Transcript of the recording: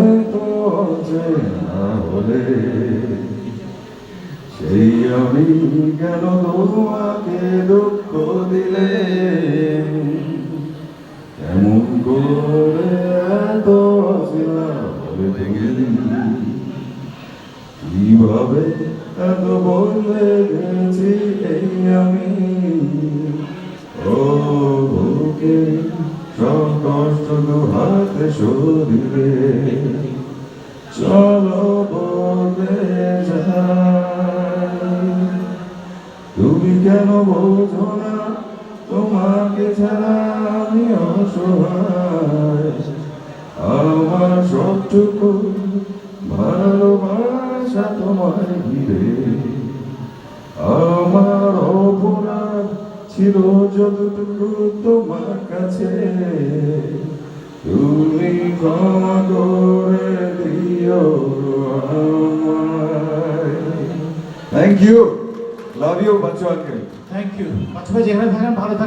এত অচেনা হলে সেই আমি কেন তোমাকে দুঃখ দিলে এমন করে এত অচেনা হলে কিভাবে এত বদলে গেছি এই আমি ও বুকে সব কষ্ট দু হাতে শরীরে চলো বদলে যাই তুমি কেন বোঝো না তোমাকে ছাড়া আমি অসহায় আমার সবটুকু ভালোবাসা তোমার ঘিরে আমার অপরাধ ছিল যতটুকু তোমার কাছে তুমি ক্ষমা করে দিও আমায়। Thank you, love you Bachchu uncle. Thank you. বাচ্চা ভাই যেখানে থাকেন ভালো থাকেন।